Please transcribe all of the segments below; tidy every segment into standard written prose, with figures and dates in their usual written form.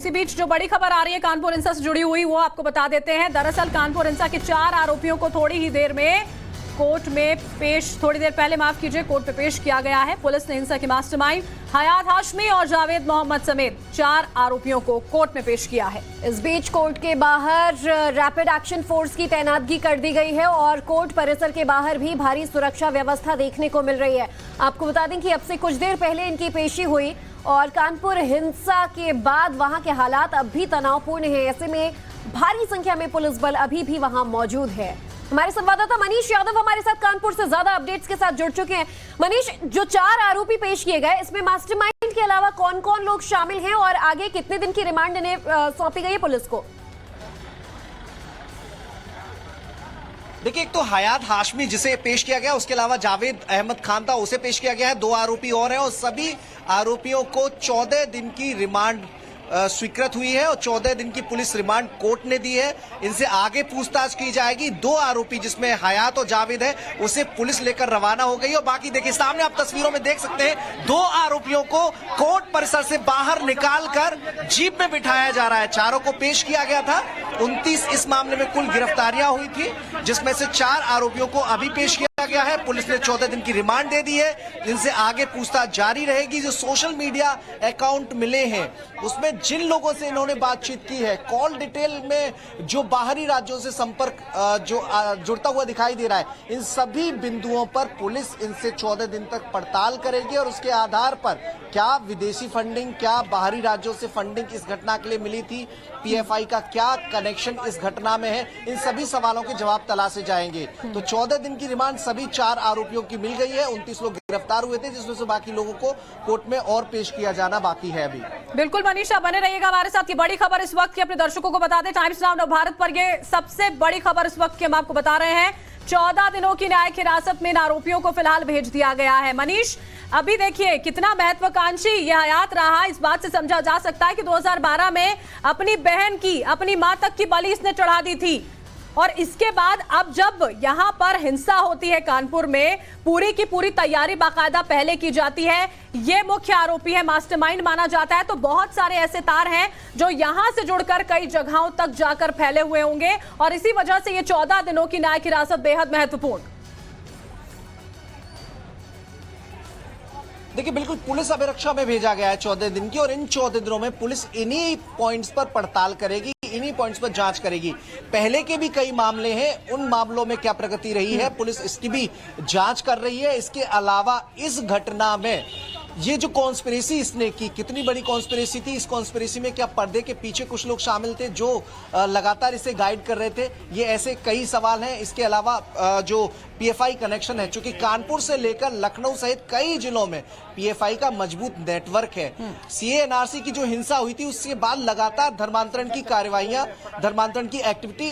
इसी बीच जो बड़ी खबर आ रही है कानपुर हिंसा से जुड़ी हुई वो आपको बता देते हैं। दरअसल कानपुर हिंसा के 4 आरोपियों को थोड़ी ही देर में कोर्ट में थोड़ी देर पहले कोर्ट में पेश किया गया है। पुलिस ने हिंसा के मास्टरमाइंड हयात हाशमी और जावेद मोहम्मद समेत 4 आरोपियों को कोर्ट में पेश किया है। इस बीच कोर्ट के बाहर रैपिड एक्शन फोर्स की तैनातगी कर दी गई है और कोर्ट परिसर के बाहर भी भारी सुरक्षा व्यवस्था देखने को मिल रही है। आपको बता दें कि अब से कुछ देर पहले इनकी पेशी हुई और कानपुर हिंसा के बाद वहां के हालात अब भी तनावपूर्ण है। ऐसे में भारी संख्या में पुलिस बल अभी भी वहां मौजूद है। हमारे संवाददाता मनीष यादव हमारे साथ कानपुर से ज्यादा अपडेट्स के साथ जुड़ चुके हैं। मनीष, जो 4 आरोपी पेश किए गए इसमें मास्टरमाइंड के अलावा कौन कौन लोग शामिल हैं और आगे कितने दिन की रिमांड इन्हें सौंपी गई है पुलिस को? देखिए, एक तो हयात हाशमी जिसे पेश किया गया, उसके अलावा जावेद अहमद खान था उसे पेश किया गया है। 2 आरोपी और हैं और सभी आरोपियों को 14 दिन की रिमांड स्वीकृत हुई है और 14 दिन की पुलिस रिमांड कोर्ट ने दी है। इनसे आगे पूछताछ की जाएगी। 2 आरोपी जिसमें हयात और जावेद है उसे पुलिस लेकर रवाना हो गई और बाकी देखिए सामने आप तस्वीरों में देख सकते हैं 2 आरोपियों को कोर्ट परिसर से बाहर निकालकर जीप में बिठाया जा रहा है। 4 को पेश किया गया था। 29 इस मामले में कुल गिरफ्तारियां हुई थी जिसमें से 4 आरोपियों को अभी पेश किया गया है। पुलिस ने 14 दिन की रिमांड दे दी है। इनसे आगे पूछताछ जारी रहेगी। जो सोशल मीडिया अकाउंट मिले हैं उसमें जिन लोगों से इन्होंने बातचीत की है, कॉल डिटेल में जो बाहरी राज्यों से संपर्क जुड़ता हुआ दिखाई दे रहा है, इन सभी बिंदुओं पर पुलिस इनसे 14 दिन तक पड़ताल करेगी और उसके आधार पर क्या विदेशी फंडिंग, क्या बाहरी राज्यों से फंडिंग इस घटना के लिए मिली थी, पीएफआई का क्या कनेक्शन इस घटना में है, इन सभी सवालों के जवाब तलाशे जाएंगे। तो 14 दिन की रिमांड सभी 4 आरोपियों की मिल गई है। 29 लोग गिरफ्तार हुए थे जिसमें से बाकी लोगों को कोर्ट में और पेश किया जाना बाकी है अभी। बिल्कुल मनीषा, बने रहिएगा हमारे साथ। की बड़ी खबर इस वक्त की अपने दर्शकों को बता दें, टाइम्स नाउ भारत पर ये सबसे बड़ी खबर इस वक्त की हम आपको बता रहे हैं। 14 दिनों की न्यायिक हिरासत में इन आरोपियों को फिलहाल भेज दिया गया है। मनीष, अभी देखिए कितना महत्वाकांक्षी यह हयात रहा। इस बात से समझा जा सकता है कि 2012 में अपनी बहन की, अपनी मां तक की बलि इसने चढ़ा दी थी और इसके बाद अब जब यहां पर हिंसा होती है कानपुर में, पूरी की पूरी तैयारी बाकायदा पहले की जाती है। ये मुख्य आरोपी है, मास्टरमाइंड माना जाता है। तो बहुत सारे ऐसे तार हैं जो यहां से जुड़कर कई जगहों तक जाकर फैले हुए होंगे और इसी वजह से ये 14 दिनों की न्यायिक हिरासत बेहद महत्वपूर्ण। देखिए, बिल्कुल पुलिस अभिरक्षा में भेजा गया है 14 दिन की और इन 14 दिनों में पुलिस इन्हीं पॉइंट्स पर पड़ताल करेगी, इन्हीं पॉइंट्स पर जांच करेगी। पहले के भी कई मामले हैं, उन मामलों में क्या प्रगति रही है पुलिस इसकी भी जांच कर रही है। इसके अलावा इस घटना में ये जो कॉन्स्पिरेसी इसने की, कितनी बड़ी कॉन्स्पिरेसी थी, इस कॉन्स्पिरेसी में क्या पर्दे के पीछे कुछ लोग शामिल थे जो लगातार इसे गाइड कर रहे थे, ये ऐसे कई सवाल हैं। इसके अलावा जो पीएफआई कनेक्शन है, चूंकि कानपुर से लेकर लखनऊ सहित कई जिलों में पीएफआई का मजबूत नेटवर्क है। सीएएनआरसी की जो हिंसा हुई थी उसके बाद लगातार धर्मांतरण की कार्यवाहियां, धर्मांतरण की एक्टिविटी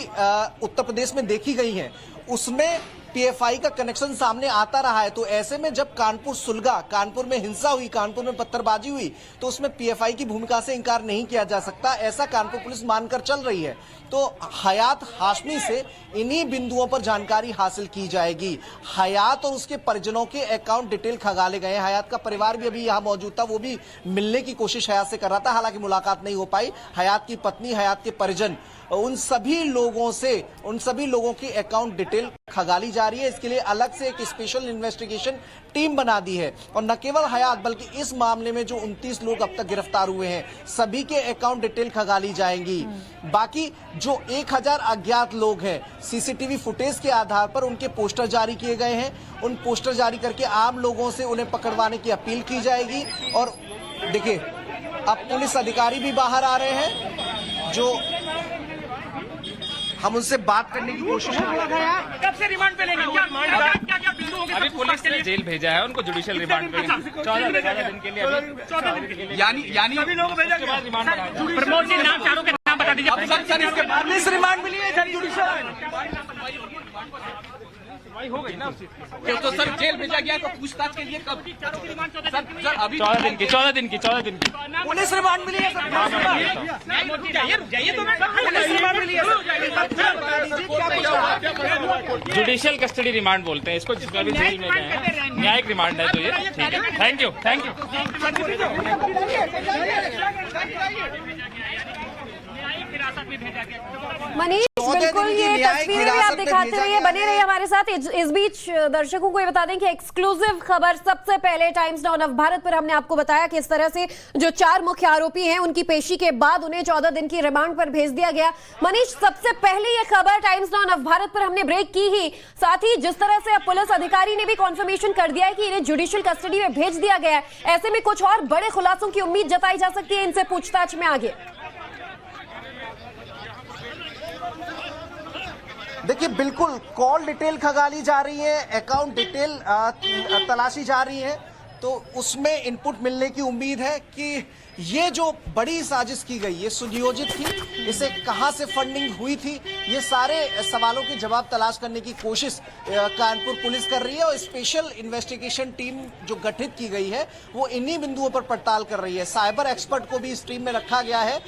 उत्तर प्रदेश में देखी गई है, उसमें पीएफआई का कनेक्शन सामने आता रहा है। तो ऐसे में जब कानपुर सुलगा, कानपुर में हिंसा हुई, कानपुर में पत्थरबाजी हुई, तो उसमें पीएफआई की भूमिका से इंकार नहीं किया जा सकता, ऐसा कानपुर पुलिस मानकर चल रही है। तो हयात हाशमी से इन्हीं बिंदुओं पर जानकारी हासिल की जाएगी। हयात और उसके परिजनों के अकाउंट डिटेल खंगाले गए हैं। हयात का परिवार भी अभी यहाँ मौजूद था, वो भी मिलने की कोशिश हयात से कर रहा था, हालांकि मुलाकात नहीं हो पाई। हयात की पत्नी, हयात के परिजन, उन सभी लोगों की अकाउंट डिटेल खंगाली जा रही है। इसके लिए अलग से एक स्पेशल इन्वेस्टिगेशन टीम बना दी है और न केवल हयात बल्कि इस मामले में जो 29 लोग अब तक गिरफ्तार हुए हैं सभी के अकाउंट डिटेल खंगाली जाएंगी। बाकी जो 1000 अज्ञात लोग हैं, सीसीटीवी फुटेज के आधार पर उनके पोस्टर जारी किए गए हैं। उन पोस्टर जारी करके आम लोगों से उन्हें पकड़वाने की अपील की जाएगी। और देखिए, अब पुलिस अधिकारी भी बाहर आ रहे हैं जो हम उनसे बात करने की कोशिश कर रहे हैं। कब से रिमांड पे लेंगे? अभी पुलिस ने जेल भेजा है उनको, जुडिशियल रिमांड पे 14 दिन के लिए। यानी सभी लोग भेजा गया रिमांड। प्रमोद जी, नाम चारों के नाम बता दीजिए। सर, इसके बाद पुलिस रिमांड मिली है जुडिशियल हो गई ना। तो सर जेल भेजा गया तो पूछताछ के लिए कब? सर अभी 14 दिन की पुलिस रिमांड मिली है। जाइए तो पुलिस रिमांड मिली है। जुडिशियल कस्टडी रिमांड बोलते हैं इसको, जिसमें भी जेल में गए हैं। न्यायिक रिमांड है तो ये ठीक है। Thank you. मनीष, 14 बिल्कुल दिन की ये न्यायिक तस्वीरें भी आप हिरासत में दिखाते भेजा रहिए, गया बने है। रहिए हमारे साथ। इस बीच दर्शकों को ये बता दें कि एक्सक्लूसिव खबर सबसे पहले टाइम्स नाउ नव भारत पर हमने आपको बताया कि इस तरह से जो 4 मुख्य आरोपी हैं उनकी पेशी के बाद उन्हें 14 दिन की रिमांड पर भेज दिया गया। मनीष, सबसे पहले ये खबर टाइम्स नाउ नव भारत पर हमने ब्रेक की ही, साथ ही जिस तरह से अब पुलिस अधिकारी ने भी कॉन्फर्मेशन कर दिया है कि इन्हें जुडिशियल कस्टडी में भेज दिया गया है, ऐसे में कुछ और बड़े खुलासों की उम्मीद जताई जा सकती है इनसे पूछताछ में आगे। देखिए, बिल्कुल कॉल डिटेल खंगाली जा रही है, अकाउंट डिटेल तलाशी जा रही है, तो उसमें इनपुट मिलने की उम्मीद है कि ये जो बड़ी साजिश की गई, ये सुनियोजित थी, इसे कहां से फंडिंग हुई थी, ये सारे सवालों के जवाब तलाश करने की कोशिश कानपुर पुलिस कर रही है। और स्पेशल इन्वेस्टिगेशन टीम जो गठित की गई है वो इन्हीं बिंदुओं पर पड़ताल कर रही है। साइबर एक्सपर्ट को भी इस टीम में रखा गया है।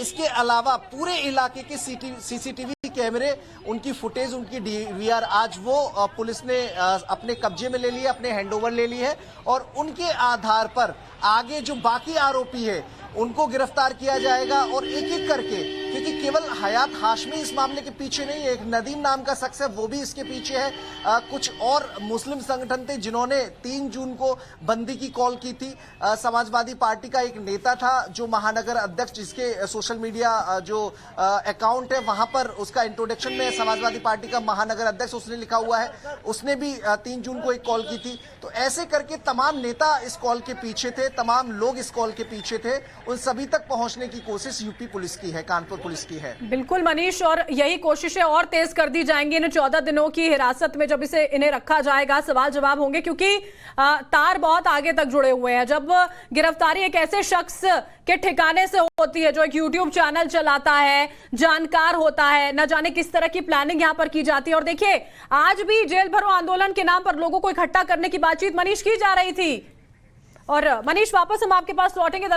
इसके अलावा पूरे इलाके के सीसीटीवी कैमरे, उनकी फुटेज, उनकी डीवीआर आज वो पुलिस ने अपने कब्जे में ले ली है, अपने हैंडओवर ले ली है, और उनके आधार पर आगे जो बाकी आरोपी है उनको गिरफ्तार किया जाएगा। और एक एक करके, क्योंकि केवल हयात हाशमी इस मामले के पीछे नहीं है, एक नदीम नाम का शख्स है वो भी इसके पीछे है। कुछ और मुस्लिम संगठन थे जिन्होंने 3 जून को बंदी की कॉल की थी। समाजवादी पार्टी का एक नेता था जो महानगर अध्यक्ष, जिसके सोशल मीडिया जो अकाउंट है वहां पर उसका इंट्रोडक्शन में समाजवादी पार्टी का महानगर अध्यक्ष उसने लिखा हुआ है, उसने भी 3 जून को एक कॉल की थी। तो ऐसे करके तमाम नेता इस कॉल के पीछे थे, तमाम लोग इस कॉल के पीछे थे, उन सभी तक पहुंचने की कोशिश यूपी पुलिस की है, कानपुर पुलिस की है। बिल्कुल मनीष, और यही कोशिशें और तेज कर दी जाएंगी इन 14 दिनों की हिरासत में जब इन्हें रखा जाएगा। सवाल जवाब होंगे क्योंकि तार बहुत आगे तक जुड़े हुए हैं। जब गिरफ्तारी एक ऐसे शख्स के ठिकाने से होती है जो एक यूट्यूब चैनल चलाता है, जानकार होता है, न जाने किस तरह की प्लानिंग यहां पर की जाती है। और देखिए, आज भी जेल भरो आंदोलन के नाम पर लोगों को इकट्ठा करने की बातचीत मनीष की जा रही थी। और मनीष, वापस हम आपके पास लौटेंगे।